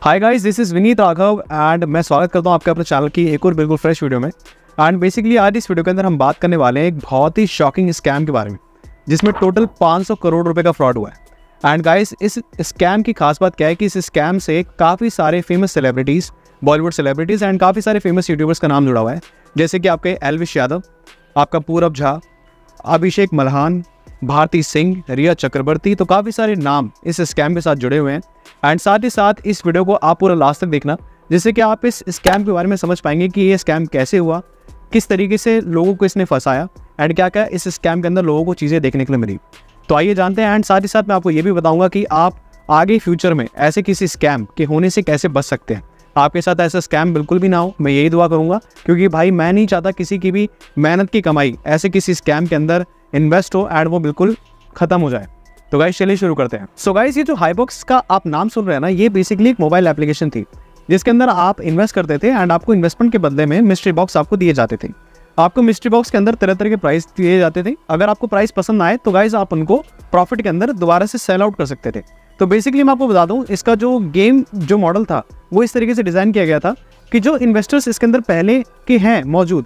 Hi guys, this is Vineet Raghav and मैं स्वागत करता हूँ आपके अपने चैनल की एक और बिल्कुल फ्रेश वीडियो में। एंड बेसिकली आज इस वीडियो के अंदर हम बात करने वाले हैं एक बहुत ही शॉकिंग स्कैम के बारे में, जिसमें टोटल 500 करोड़ रुपए का फ्रॉड हुआ है। एंड गाइस, इस स्कैम की खास बात क्या है कि इस स्कैम से काफ़ी सारे famous celebrities, Bollywood celebrities and काफ़ी सारे फेमस यूट्यूबर्स का नाम जुड़ा हुआ है, जैसे कि आपके एल्विश यादव, आपका पूरब झा, अभिषेक मल्हान, भारती सिंह, रिया चक्रवर्ती। तो काफ़ी सारे नाम इस स्कैम के साथ जुड़े हुए हैं। एंड साथ ही साथ इस वीडियो को आप पूरा लास्ट तक देखना, जिससे कि आप इस स्कैम के बारे में समझ पाएंगे कि ये स्कैम कैसे हुआ, किस तरीके से लोगों को इसने फंसाया एंड क्या क्या इस स्कैम के अंदर लोगों को चीज़ें देखने के लिए मिली। तो आइए जानते हैं। एंड साथ ही साथ मैं आपको ये भी बताऊंगा कि आप आगे फ्यूचर में ऐसे किसी स्कैम के होने से कैसे बच सकते हैं। आपके साथ ऐसा स्कैम बिल्कुल भी ना हो, मैं यही दुआ करूंगा, क्योंकि भाई मैं नहीं चाहता किसी की भी मेहनत की कमाई ऐसे किसी स्कैम के अंदर इन्वेस्ट हो एंड वो बिल्कुल खत्म हो जाए। तो गाइस चलिए शुरू करते हैं। सो गाइस, ये जो हाईबॉक्स का आप नाम सुन रहे हैं ना, ये बेसिकली एक मोबाइल एप्लीकेशन थी जिसके अंदर आप इन्वेस्ट करते थे एंड आपको इन्वेस्टमेंट के बदले में मिस्ट्री बॉक्स आपको दिए जाते थे। आपको मिस्ट्री बॉक्स के अंदर तरह तरह के प्राइस दिए जाते थे। अगर आपको प्राइस पसंद आए तो गाइस आप उनको प्रॉफिट के अंदर दोबारा से सेल आउट कर सकते थे। तो बेसिकली मैं आपको बता दूं, इसका जो गेम जो मॉडल था वो इस तरीके से डिज़ाइन किया गया था कि जो इन्वेस्टर्स इसके अंदर पहले के हैं मौजूद,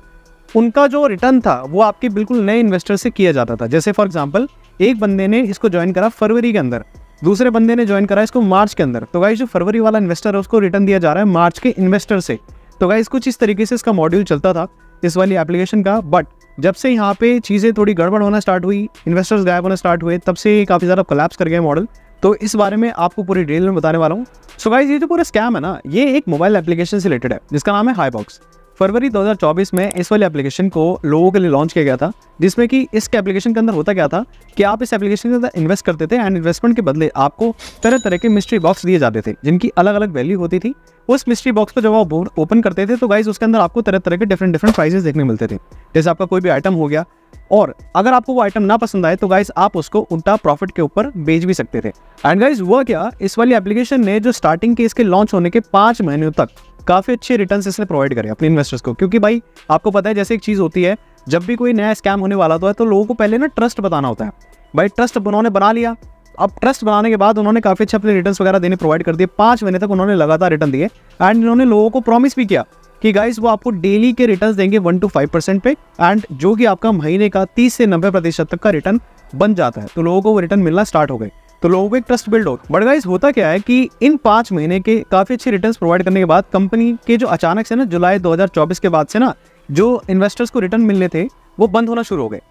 उनका जो रिटर्न था वो आपके बिल्कुल नए इन्वेस्टर से किया जाता था। जैसे फॉर एग्जांपल, एक बंदे ने इसको ज्वाइन करा फरवरी के अंदर, दूसरे बंदे ने ज्वाइन करा इसको मार्च के अंदर। तो गाइस जो फरवरी वाला इन्वेस्टर है उसको रिटर्न दिया जा रहा है मार्च के इन्वेस्टर से। तो गाइस कुछ इस तरीके से इसका मॉड्यूल चलता था इस वाली एप्लीकेशन का। बट जब से यहाँ पे चीज़ें थोड़ी गड़बड़ होना स्टार्ट हुई, इन्वेस्टर्स गायब होना स्टार्ट हुए, तब से काफ़ी ज़्यादा कोलैप्स कर गया मॉडल। तो इस बारे में आपको पूरी डिटेल में बताने वाला हूँ। सो गाइस, ये जो पूरा स्कैम है ना, ये एक मोबाइल एप्लीकेशन से रिलेटेड है जिसका नाम है हाईबॉक्स। फरवरी 2024 में इस वाली एप्लीकेशन को लोगों के लिए लॉन्च किया गया था, जिसमें कि इस एप्लीकेशन के अंदर होता क्या था कि आप इस एप्लीकेशन के अंदर इन्वेस्ट करते थे एंड इन्वेस्टमेंट के बदले आपको तरह तरह के मिस्ट्री बॉक्स दिए जाते थे जिनकी अलग अलग वैल्यू होती थी। उस मिस्ट्री बॉक्स को जब आप ओपन करते थे तो गाइस उसके अंदर आपको तरह तरह के डिफरेंट प्राइसेस देखने मिलते थे। जैसे आपका कोई भी आइटम हो गया, और अगर आपको वो आइटम ना पसंद आए तो गाइस आप उसको उल्टा प्रॉफिट के ऊपर बेच भी सकते थे। एंड गाइस हुआ क्या, इस वाली एप्लीकेशन ने जो स्टार्टिंग के इसके लॉन्च होने के 5 महीनों तक काफ़ी अच्छे रिटर्न्स इसने प्रोवाइड करे अपने इन्वेस्टर्स को। क्योंकि भाई आपको पता है, जैसे एक चीज़ होती है, जब भी कोई नया स्कैम होने वाला है तो लोगों को पहले ना ट्रस्ट बताना होता है। भाई ट्रस्ट उन्होंने बना लिया। अब ट्रस्ट बनाने के बाद उन्होंने काफ़ी अच्छे अपने रिटर्न्स वगैरह देने प्रोवाइड कर दिए। 5 महीने तक उन्होंने लगातार रिटर्न दिए एंड इन्होंने लोगों को प्रॉमिस भी किया कि गाइस वो आपको डेली के रिटर्न्स देंगे 1 to 5% पे, एंड जो कि आपका महीने का 30 से 90% तक का रिटर्न बन जाता है। तो लोगों को वो रिटर्न मिलना स्टार्ट हो गए, तो लोगों को एक ट्रस्ट बिल्ड हो। बट गाइस होता क्या है कि इन 5 महीने के काफ़ी अच्छे रिटर्न्स प्रोवाइड करने के बाद कंपनी के जो अचानक से ना जुलाई 2024 के बाद से ना जो इन्वेस्टर्स को रिटर्न मिलने थे वो बंद होना शुरू हो गए।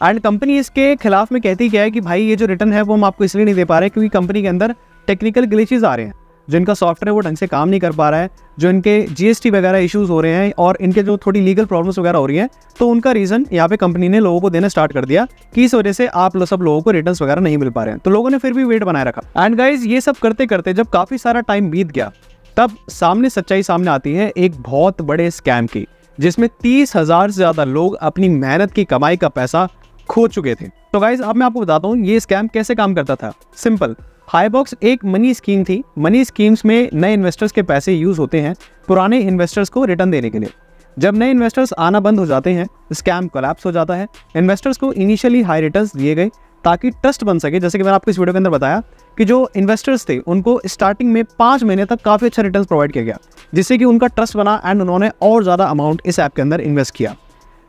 एंड कंपनी इसके खिलाफ में कहती क्या है कि भाई ये जो रिटर्न है वो हम आपको इसलिए नहीं दे पा रहे क्योंकि कंपनी के अंदर टेक्निकल ग्लिचेस आ रहे हैं, जो इनका सॉफ्टवेयर वो ढंग से काम नहीं कर पा रहा है, जो इनके जीएसटी वगैरह इश्यूज हो रहे हैं और इनके जो थोड़ी लीगल प्रॉब्लम्स वगैरह हो रही हैं। तो उनका रीज़न यहाँ पे कंपनी ने लोगों को देना स्टार्ट कर दिया कि इस वजह से आप सब लोगों को रिटर्न्स वगैरह नहीं मिल पा रहे हैं। तो लोगों ने फिर भी वेट बनाए रखा। एंड गाइज ये सब करते करते जब काफ़ी सारा टाइम बीत गया, तब सामने सच्चाई सामने आती है एक बहुत बड़े स्कैम की, जिसमें 30,000 से ज़्यादा लोग अपनी मेहनत की कमाई का पैसा खो चुके थे। तो गाइज अब मैं आपको बताता हूँ ये स्कैम कैसे काम करता था। सिंपल, हाईबॉक्स एक मनी स्कीम थी। मनी स्कीम्स में नए इन्वेस्टर्स के पैसे यूज होते हैं पुराने इन्वेस्टर्स को रिटर्न देने के लिए। जब नए इन्वेस्टर्स आना बंद हो जाते हैं, स्कैम कोलैप्स हो जाता है। इन्वेस्टर्स को इनिशियली हाई रिटर्न्स दिए गए ताकि ट्रस्ट बन सके। जैसे कि मैंने आपको इस वीडियो के अंदर बताया कि जो इन्वेस्टर्स थे उनको स्टार्टिंग में 5 महीने तक काफ़ी अच्छा रिटर्न प्रोवाइड किया गया, जिससे कि उनका ट्रस्ट बना एंड उन्होंने और ज़्यादा अमाउंट इस ऐप के अंदर इन्वेस्ट किया।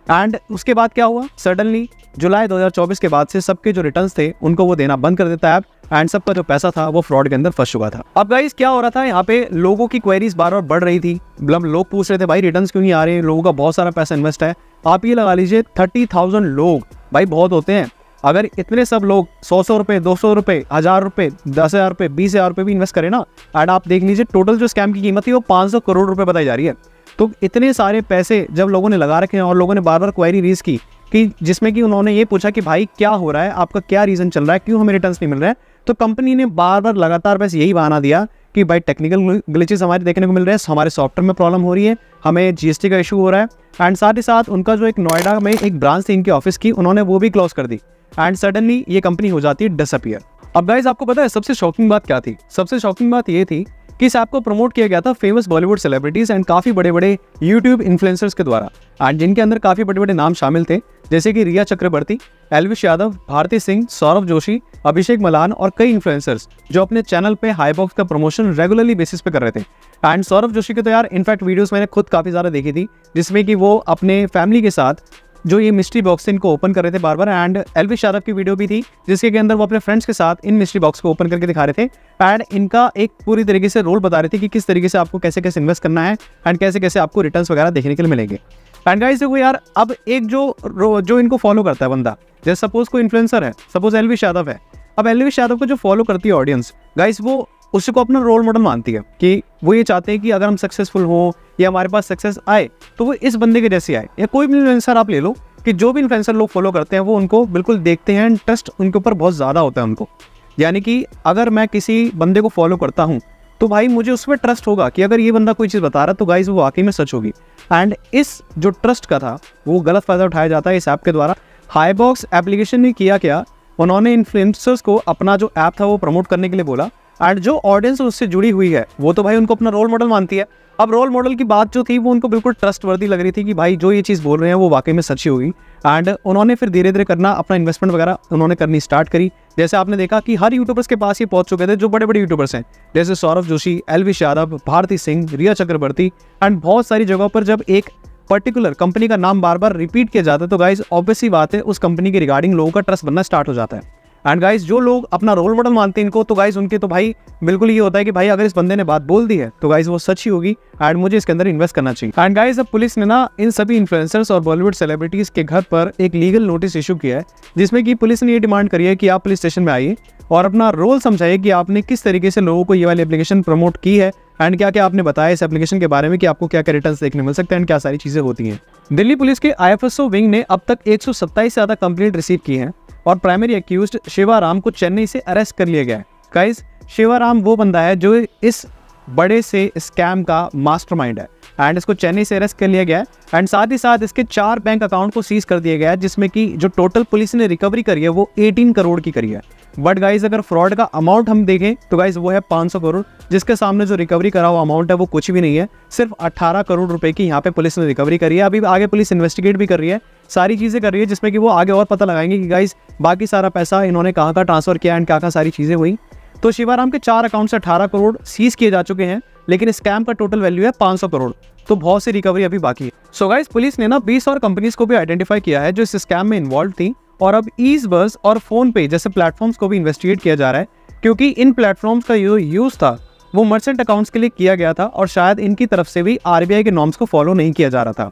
एंड उसके बाद क्या हुआ, सडनली जुलाई 2024 के बाद से सबके जो रिटर्न्स थे उनको वो देना बंद कर देता ऐप एंड सबका जो पैसा था वो फ्रॉड के अंदर फंस चुका था। अब गाइस क्या हो रहा था, यहाँ पे लोगों की क्वेरीज बार बार बढ़ रही थी। मतलब लोग पूछ रहे थे भाई रिटर्न्स क्यों नहीं आ रहे, लोगों का बहुत सारा पैसा इन्वेस्ट है। आप ये लगा लीजिए 30,000 लोग भाई बहुत होते हैं। अगर इतने सब लोग 100 रुपये, 200 रुपये, 1000 रुपये, 10,000 रुपये, 20,000 रुपये भी इन्वेस्ट करें ना, एंड आप देख लीजिए टोटल जो स्कैम की कीमत थी वो 500 करोड़ रुपये बताई जा रही है। तो इतने सारे पैसे जब लोगों ने लगा रखे हैं और लोगों ने बार बार क्वेरी रेज की कि जिसमें कि उन्होंने ये पूछा कि भाई क्या हो रहा है, आपका क्या रीज़न चल रहा है, क्यों हमें रिटर्न्स नहीं मिल रहा है, तो कंपनी ने बार बार लगातार बस यही बहाना दिया कि भाई टेक्निकल ग्लिचेस हमारे देखने को मिल रहे हैं, हमारे सॉफ्टवेयर में प्रॉब्लम हो रही है, हमें जीएसटी का इशू हो रहा है। एंड साथ ही साथ उनका जो एक नोएडा में एक ब्रांच थी इनके ऑफिस की, उन्होंने वो भी क्लोज कर दी एंड सडनली ये कंपनी हो जाती है डिसअपियर। अब गाइस आपको पता है सबसे शॉकिंग बात क्या थी? सबसे शॉकिंग बात ये थी कि इस ऐप को प्रमोट किया गया था फेमस बॉलीवुड सेलिब्रिटीज एंड काफ़ी बड़े बड़े यूट्यूब इन्फ्लुएंसर्स के द्वारा, एंड जिनके अंदर काफ़ी बड़े बड़े नाम शामिल थे, जैसे कि रिया चक्रवर्ती, एल्विश यादव, भारती सिंह, सौरभ जोशी, अभिषेक मलान और कई इन्फ्लुएंसर्स जो अपने चैनल पे हाईबॉक्स का प्रमोशन रेगुलरली बेसिस पे कर रहे थे। एंड सौरभ जोशी के तो यार इनफैक्ट वीडियोस मैंने खुद काफ़ी ज़्यादा देखी थी, जिसमें कि वो अपने फैमिली के साथ जो ये मिस्ट्री बॉक्स इनको ओपन कर रहे थे बार बार। एंड एल्विश यादव की वीडियो भी थी जिसके अंदर वो अपने फ्रेंड्स के साथ इन मिस्ट्री बॉक्स को ओपन करके दिखा रहे थे एंड इनका एक पूरी तरीके से रोल बता रहे थे कि किस तरीके से आपको कैसे कैसे इन्वेस्ट करना है एंड कैसे कैसे आपको रिटर्न्स वगैरह देखने के लिए मिलेंगे। एंड गाइस देखो यार, अब एक जो इनको फॉलो करता है बंदा, जैसे सपोज कोई इन्फ्लुएंसर है, सपोज एल्विश यादव है, अब एल्विश यादव को जो फॉलो करती है ऑडियंस, गाइस वो उसी को अपना रोल मॉडल मानती है कि वो ये चाहते हैं कि अगर हम सक्सेसफुल हो या हमारे पास सक्सेस आए तो वो इस बंदे के जैसे आए। या कोई भी इन्फ्लुएंसर आप ले लो कि जो भी इन्फ्लुएंसर लोग फॉलो करते हैं वो उनको बिल्कुल देखते हैं एंड ट्रस्ट उनके ऊपर बहुत ज़्यादा होता है उनको। यानी कि अगर मैं किसी बंदे को फॉलो करता हूँ तो भाई मुझे उस पर ट्रस्ट होगा कि अगर ये बंदा कोई चीज़ बता रहा है तो गाइस वो वाकई में सच होगी। एंड इस जो ट्रस्ट का था वो गलत फ़ायदा उठाया जाता है इस ऐप के द्वारा। हाईबॉक्स एप्लीकेशन ने किया क्या, उन्होंने इन्फ्लुएंसर्स को अपना जो ऐप था वो प्रमोट करने के लिए बोला एंड जो ऑडियंस उससे जुड़ी हुई है वो तो भाई उनको अपना रोल मॉडल मानती है। अब रोल मॉडल की बात जो थी वो उनको बिल्कुल ट्रस्टवर्दी लग रही थी कि भाई जो ये चीज़ बोल रहे हैं वो वाकई में सच्ची होगी। एंड उन्होंने फिर धीरे धीरे करना अपना इन्वेस्टमेंट वगैरह उन्होंने करनी स्टार्ट करी। जैसे आपने देखा कि हर यूट्यूबर्स के पास ये पहुंच चुके थे जो बड़े बड़े यूट्यूबर्स हैं, जैसे सौरभ जोशी, एल्विश यादव, भारती सिंह, रिया चक्रवर्ती एंड बहुत सारी जगहों पर जब एक पर्टिकुलर कंपनी का नाम बार बार रिपीट किया जाता है तो गाइज ऑब्वियस सी बात है उस कंपनी के रिगार्डिंग लोगों का ट्रस्ट बनना स्टार्ट हो जाता है। एंड गाइज जो लोग अपना रोल मॉडल मानते हैं इनको, तो गाइज उनके तो भाई बिल्कुल ये होता है कि भाई अगर इस बंदे ने बात बोल दी है तो गाइज वो सच ही होगी एंड मुझे इसके अंदर इन्वेस्ट करना चाहिए। एंड गाइज अब पुलिस ने ना इन सभी इन्फ्लुएंसर्स और बॉलीवुड सेलिब्रिटीज के घर पर एक लीगल नोटिस इशू किया है, जिसमें कि पुलिस ने ये डिमांड करी है कि आप पुलिस स्टेशन में आइए और अपना रोल समझाइए कि आपने किस तरीके से लोगों को ये वाली एप्लीकेशन प्रमोट की है एंड क्या क्या आपने बताया इस एप्लीकेशन के बारे में कि आपको क्या क्या रिटर्न्स देखने मिल सकते हैं एंड क्या सारी चीज़ें होती हैं। दिल्ली पुलिस के IFSO विंग ने अब तक 127 से ज़्यादा कंप्लेंट रिसीव की हैं और प्राइमरी एक्यूज्ड शिवाराम को चेन्नई से अरेस्ट कर लिया गया है। गाइस शिवाराम वो बंदा है जो इस बड़े से स्कैम का मास्टरमाइंड है एंड इसको चेन्नई से अरेस्ट कर लिया गया है एंड साथ ही साथ इसके 4 बैंक अकाउंट को सीज कर दिया गया है, जिसमें कि जो टोटल पुलिस ने रिकवरी करी है वो 18 करोड़ की करी है। बट गाइज अगर फ्रॉड का अमाउंट हम देखें तो गाइज वो है 500 करोड़, जिसके सामने जो रिकवरी करा हुआ अमाउंट है वो कुछ भी नहीं है। सिर्फ 18 करोड़ रुपए की यहाँ पे पुलिस ने रिकवरी करी है। अभी आगे पुलिस इन्वेस्टिगेट भी कर रही है, सारी चीज़ें कर रही है, जिसमें कि वो आगे और पता लगाएंगे कि गाइज बाकी सारा पैसा इन्होंने कहाँ ट्रांसफर किया एंड क्या सारी चीज़ें हुई। तो शिवाराम के 4 अकाउंट से 18 करोड़ सीज किए जा चुके हैं, लेकिन स्कैम का टोटल वैल्यू है 500 करोड़, तो बहुत सी रिकवरी अभी बाकी है। सो गाइज पुलिस ने ना 20 और कंपनीज को भी आइडेंटिफाई किया है जो इस स्कैम में इन्वॉल्व थी और अब ईज बस और फोन पे जैसे प्लेटफॉर्म्स को भी इन्वेस्टिगेट किया जा रहा है, क्योंकि इन प्लेटफॉर्म्स का जो यूज़ था वो मर्चेंट अकाउंट्स के लिए किया गया था और शायद इनकी तरफ से भी RBI के नॉर्म्स को फॉलो नहीं किया जा रहा था।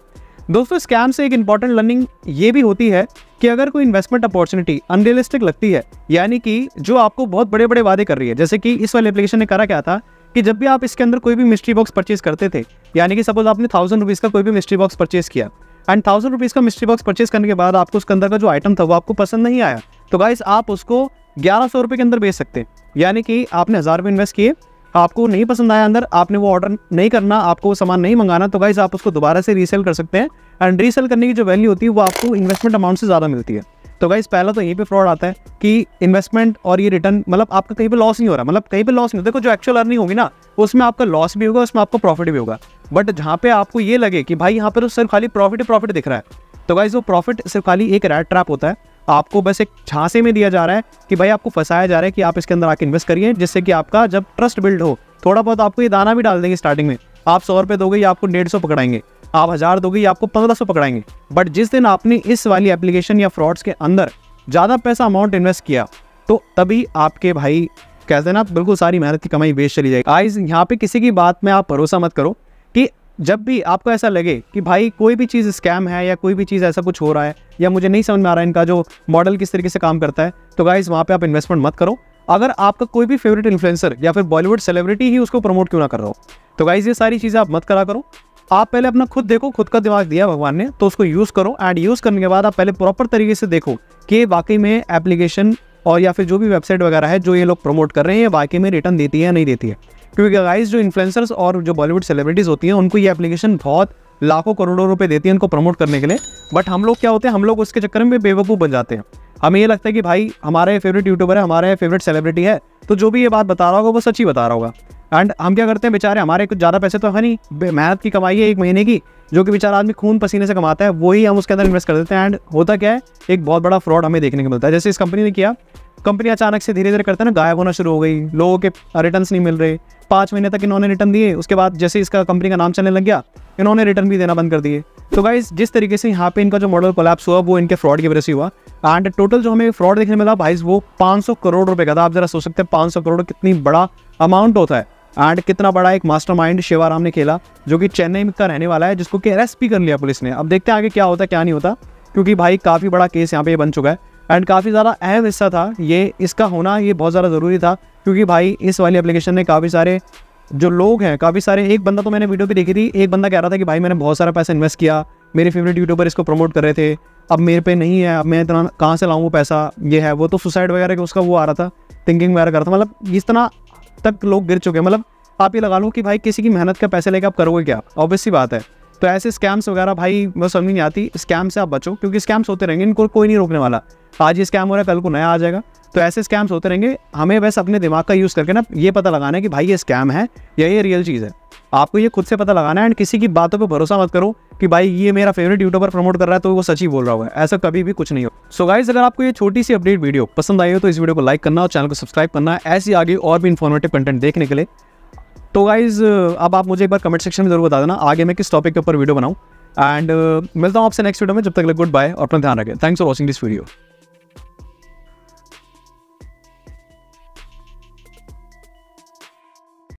दोस्तों स्कैम से एक इंपॉर्टेंट लर्निंग ये भी होती है कि अगर कोई इन्वेस्टमेंट अपॉर्चुनिटी अनरियलिस्टिक लगती है, यानी कि जो आपको बहुत बड़े बड़े वादे कर रही है, जैसे कि इस वाले एप्लीकेशन ने करा क्या था कि जब भी आप इसके अंदर कोई भी मिस्ट्री बॉक्स परचेज करते थे, यानी कि सपोज आपने 1000 रुपीज़ का कोई भी मिस्ट्री बॉक्स परचेज किया एंड 1000 रुपीज़ का मिस्ट्री बॉक्स परचेज करने के बाद आपको उसके अंदर का जो आइटम था वो आपको पसंद नहीं आया, तो गाइस आप उसको 1100 रुपये के अंदर बेच सकते हैं। यानी कि आपने 1000 रुपये इन्वेस्ट किए, आपको नहीं पसंद आया अंदर, आपने वो ऑर्डर नहीं करना, आपको वो सामान नहीं मंगाना, तो गाइस आप उसको दोबारा से रीसेल कर सकते हैं एंड रीसेल करने की जो वैल्यू होती है वो आपको इन्वेस्टमेंट अमाउंट से ज़्यादा मिलती है। तो गाइस पहला तो यहीं पे फ्रॉड आता है कि इन्वेस्टमेंट और ये रिटर्न, मतलब आपका कहीं पे लॉस नहीं हो रहा, मतलब कहीं पे लॉस नहीं, देखो जो एक्चुअल अर्निंग होगी ना उसमें आपका लॉस भी होगा, उसमें आपको प्रॉफिट भी होगा। बट जहाँ पे आपको ये लगे कि भाई यहाँ पर तो सिर्फ खाली प्रॉफिट दिख रहा है, तो गाइस वो प्रॉफिट सिर्फ खाली एक रैट ट्रैप होता है। आपको बस एक झांसे में दिया जा रहा है कि भाई आपको फंसाया जा रहा है कि आप इसके अंदर आके इन्वेस्ट करिए, जिससे कि आपका जब ट्रस्ट बिल्ड हो, थोड़ा बहुत आपको ये दाना भी डाल देंगे स्टार्टिंग में, आप 100 रुपये दोगे या आपको 150 पकड़ाएंगे, आप 1000 दोगे या आपको 1500 पकड़ाएंगे। बट जिस दिन आपने इस वाली एप्लीकेशन या फ्रॉड्स के अंदर ज़्यादा पैसा अमाउंट इन्वेस्ट किया तो तभी आपके भाई कहते हैं ना बिल्कुल सारी मेहनत की कमाई वेस्ट चली जाएगी। गाइस यहाँ पे किसी की बात में आप भरोसा मत करो कि जब भी आपको ऐसा लगे कि भाई कोई भी चीज़ स्कैम है या कोई भी चीज़ ऐसा कुछ हो रहा है या मुझे नहीं समझ में आ रहा है इनका जो मॉडल किस तरीके से काम करता है, तो गाइस वहाँ पे आप इन्वेस्टमेंट मत करो। अगर आपका कोई भी फेवरेट इन्फ्लुएंसर या फिर बॉलीवुड सेलिब्रिटी ही उसको प्रमोट क्यों ना कर रहा हो, तो गाइस ये सारी चीज़ें आप मत करा करो। आप पहले अपना खुद देखो, खुद का दिमाग दिया भगवान ने तो उसको यूज़ करो एंड यूज़ करने के बाद आप पहले प्रॉपर तरीके से देखो कि वाकई में एप्लीकेशन और या फिर जो भी वेबसाइट वगैरह है जो ये लोग प्रमोट कर रहे हैं वाकई में रिटर्न देती है या नहीं देती है। क्योंकि गाइस जो इन्फ्लुएंसर्स और जो बॉलीवुड सेलिब्रिटीज़ होती हैं उनको ये एप्लीकेशन बहुत लाखों करोड़ों रुपए देती है उनको प्रमोट करने के लिए, बट हम लोग क्या होते हैं, हम लोग उसके चक्कर में बेवकूफ़ बन जाते हैं। हमें ये लगता है कि भाई हमारा फेवरेट यूट्यूबर है, हमारा फेवरेट सेलिब्रिटी है, तो जो भी ये बात बता रहा होगा वो सच ही बता रहा होगा। एंड हम क्या करते हैं बेचारे, हमारे कुछ ज़्यादा पैसे तो है नहीं, मेहनत की कमाई है 1 महीने की, जो कि बेचारा आदमी खून पसीने से कमाता है, वही हम उसके अंदर इन्वेस्ट कर देते हैं। एंड होता क्या है, एक बहुत बड़ा फ्रॉड हमें देखने को मिलता है। जैसे इस कंपनी ने किया, कंपनी अचानक से धीरे धीरे करते हैं ना गायब होना शुरू हो गई, लोगों के रिटर्न्स नहीं मिल रहे, 5 महीने तक इन्होंने रिटर्न दिए, उसके बाद जैसे इसका कंपनी का नाम चलने लग गया, इन्होंने रिटर्न भी देना बंद कर दिए। तो गाइस जिस तरीके से यहाँ पे इनका जो मॉडल कोलैप्स हुआ वो इनके फ्रॉड की वजह से हुआ। एंड टोटल जो हमें फ्रॉड देखने मिला भाई वो 500 करोड़ रुपए का था। आप जरा सोच सकते हैं 500 करोड़ कितनी बड़ा अमाउंट होता है। एंड कितना बड़ा एक मास्टरमाइंड शिवाराम ने खेला, जो कि चेन्नई का रहने वाला है, जिसको कि अरेस्ट भी कर लिया पुलिस ने। अब देखते हैं आगे क्या होता है क्या नहीं होता, क्योंकि भाई काफ़ी बड़ा केस यहाँ पे बन चुका है एंड काफ़ी ज़्यादा अहम हिस्सा था ये, इसका होना ये बहुत ज़्यादा ज़रूरी था, क्योंकि भाई इस वाली एप्लीकेशन ने काफ़ी सारे जो लोग हैं, काफ़ी सारे, एक बंदा तो मैंने वीडियो भी देखी थी, एक बंदा कह रहा था कि भाई मैंने बहुत सारा पैसा इन्वेस्ट किया, मेरे फेवरेट यूट्यूबर इसको प्रमोट कर रहे थे, अब मेरे पे नहीं है, अब मैं इतना कहाँ से लाऊं वो पैसा, ये है वो, तो सुसाइड वगैरह का उसका वो आ रहा था, थिंकिंग वगैरह कर रहा था। मतलब इस तरह तक लोग गिर चुके हैं। मतलब आप ये लगा लो कि भाई किसी की मेहनत का पैसे लेकर आप करोगे क्या, ऑब्वियस सी बात है। तो ऐसे स्कैम्स वगैरह भाई मैं समझ नहीं आती, स्कैम से आप बचो, क्योंकि स्कैम्स होते रहेंगे, इनको कोई नहीं रोकने वाला। आज ये स्कैम हो रहा है, कल को नया आ जाएगा, तो ऐसे स्कैम्स होते रहेंगे। हमें बस अपने दिमाग का यूज़ करके ना ये पता लगाना है कि भाई ये स्कैम है या ये रियल चीज़ है। आपको ये खुद से पता लगाना है। एंड किसी की बातों पे भरोसा मत करो कि भाई ये मेरा फेवरेट यूट्यूबर प्रमोट कर रहा है तो वो सच ही बोल रहा होगा, ऐसा कभी भी कुछ नहीं हो। सो गाइस अगर आपको ये छोटी सी अपडेट वीडियो पसंद आई हो तो इस वीडियो को लाइक करना और चैनल को सब्सक्राइब करना ऐसी आगे और भी इन्फॉर्मेटिव कंटेंट देखने के लिए। तो गाइज अब आप मुझे एक बार कमेंट सेक्शन में जरूर बता देना आगे मैं किस टॉपिक के ऊपर वीडियो बनाऊँ। एंड मिलता हूँ आपसे नेक्स्ट वीडियो में, जब तक गुड बाय और अपना ध्यान रखें। Thanks for watching this video.